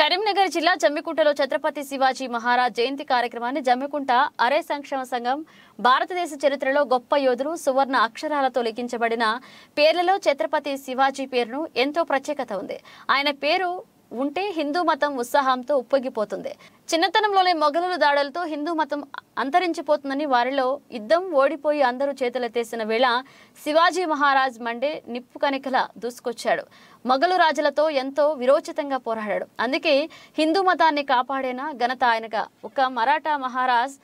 కరీంనగర్ జిల్లా జమ్మికుంటలో ఛత్రపతి శివాజీ మహారాజ్ జయంతి కార్యక్రమాన్ని జమ్మికుంట అరే సంక్షేమ సంఘం భారతదేశ చరిత్రలో గొప్ప యోధులు సువర్ణ అక్షరాలతో లిఖించబడిన పేర్లలో ఛత్రపతి శివాజీ పేరును ఎంతో ప్రత్యేకత ఉంది. ఆయన పేరు ఉంటే హిందూ మతం ఉత్సాహంతో ఉప్పొంగిపోతుంది. చిన్నతనంలోనే మొఘలుల దాడులతో హిందూ మతం అంతరించిపోతుందని వారిలో యుద్ధం ఓడిపోయి అందరూ చేతులెత్తేసిన వేళ శివాజీ మహారాజ్ మండే నిప్పు కణికల దూసుకొచ్చాడు. మొఘలు రాజులతో ఎంతో విరోచితంగా పోరాడాడు. అందుకే హిందూ మతాన్ని కాపాడిన ఘనత ఆయనగా ఒక మరాఠా మహారాజ్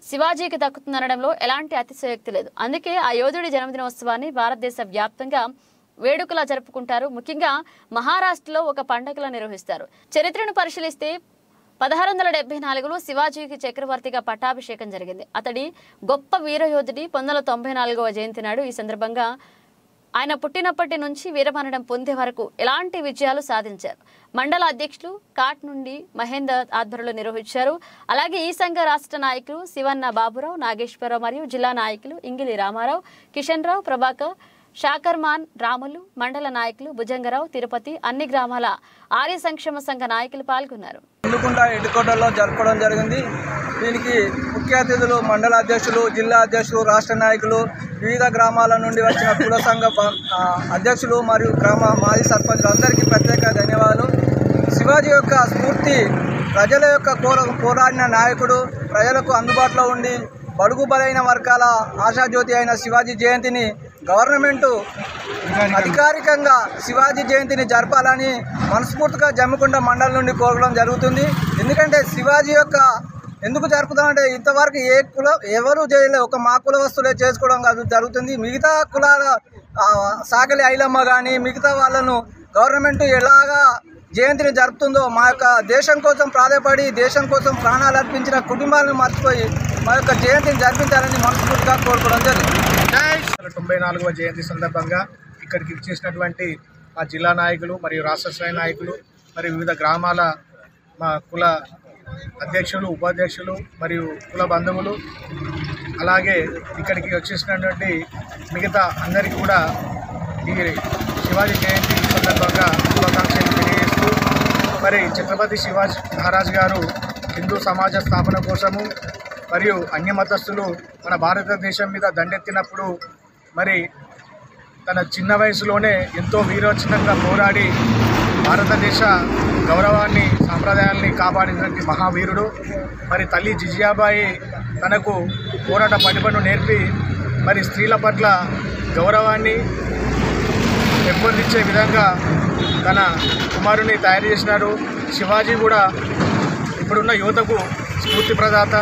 శివాజీకి దక్కుతుందనడంలో ఎలాంటి అతిశయోక్తి లేదు. అందుకే ఆ యోధుడి జన్మదినోత్సవాన్ని భారతదేశ వ్యాప్తంగా వేడుకలా జరుపుకుంటారు. ముఖ్యంగా మహారాష్ట్రలో ఒక పండుగలా నిర్వహిస్తారు. చరిత్రను పరిశీలిస్తే 1674లో శివాజీకి చక్రవర్తిగా పట్టాభిషేకం జరిగింది. అతడి గొప్ప వీరయోధుడి 1994వ జయంతి నాడు ఈ సందర్భంగా ఆయన పుట్టినప్పటి నుంచి వీరమరణం పొందే వరకు ఎలాంటి విజయాలు సాధించారు. మండల అధ్యక్షులు కాట్ నుండి మహేందర్ ఆధ్వర్యంలో నిర్వహించారు. అలాగే ఈ సంఘ రాష్ట్ర నాయకులు శివన్న బాబురావు, నాగేశ్వరరావు మరియు జిల్లా నాయకులు ఇంగిలి రామారావు, కిషన్ రావు, ప్రభాకర్, షాకర్మాన్, రాములు, మండల నాయకులు భుజంగరావు, తిరుపతి, అన్ని గ్రామాల ఆర్య సంక్షేమ సంఘ నాయకులు పాల్గొన్నారు. ఎడ్డుకోటలో జరపడం జరిగింది. దీనికి ముఖ్య అతిథులు మండల అధ్యక్షులు, జిల్లా అధ్యక్షులు, రాష్ట్ర నాయకులు, వివిధ గ్రామాల నుండి వచ్చిన కుల సంఘ అధ్యక్షులు మరియు గ్రామ మాజీ సర్పంచులు అందరికీ ప్రత్యేక ధన్యవాదాలు. శివాజీ యొక్క స్ఫూర్తి ప్రజల యొక్క పోరాడిన నాయకుడు, ప్రజలకు అందుబాటులో ఉండి బడుగు బలైన వర్గాల ఆశాజ్యోతి అయిన శివాజీ జయంతిని గవర్నమెంటు అధికారికంగా శివాజీ జయంతిని జరపాలని మనస్ఫూర్తిగా జమ్మికుంట మండలం నుండి కోరడం జరుగుతుంది. ఎందుకంటే శివాజీ యొక్క ఎందుకు జరుపుతామంటే ఇంతవరకు ఎవరు చేయలేదు, ఒక మా కుల వస్తువులే చేసుకోవడం జరుగుతుంది. మిగతా కులాల సాగలి ఐలమ్మ కానీ మిగతా వాళ్ళను గవర్నమెంట్ ఎలాగా జయంతిని జరుపుతుందో మా యొక్క దేశం కోసం ప్రాధాయపడి దేశం కోసం ప్రాణాలు అర్పించిన కుటుంబాలను మర్చిపోయి మా యొక్క జయంతిని జరిపించాలని మనస్ఫూర్తిగా కోరుకోవడం జరిగింది. 94వ జయంతి సందర్భంగా ఇక్కడికి ఇచ్చేసినటువంటి మా జిల్లా నాయకులు మరియు రాష్ట్ర స్థాయి నాయకులు మరియు వివిధ గ్రామాల మా కుల అధ్యక్షులు, ఉపాధ్యక్షులు మరియు కుల బంధువులు, అలాగే ఇక్కడికి వచ్చేసినటువంటి మిగతా అందరికీ కూడా ఈ శివాజీ జయంతి సందర్భంగా శుభాకాంక్షలు తెలియజేస్తూ, మరి ఛత్రపతి శివాజీ మహారాజ్ గారు హిందూ సమాజ స్థాపన కోసము మరియు అన్యమతస్థులు మన భారతదేశం మీద దండెత్తినప్పుడు మరి తన చిన్న వయసులోనే ఎంతో వీరోచితంగా పోరాడి భారతదేశ గౌరవాన్ని, సాంప్రదాయాల్ని కాపాడినటువంటి మహావీరుడు. మరి తల్లి జిజియాబాయి తనకు పోరాట పటిమను నేర్పి మరి స్త్రీల పట్ల గౌరవాన్ని పెంపొందించే విధంగా తన కుమారుని తయారు చేసినాడు. శివాజీ కూడా ఇప్పుడున్న యువతకు స్ఫూర్తి ప్రదాత.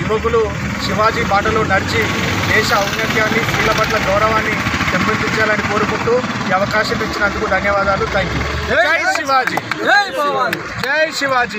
యువకులు శివాజీ బాటలో నడిచి దేశ ఔన్నత్యాన్ని, స్త్రీల పట్ల గౌరవాన్ని పెంపొందించాలని కోరుకుంటూ ఈ అవకాశం ఇచ్చినందుకు ధన్యవాదాలు. Thank you. జై శివాజీ, జై శివాజీ.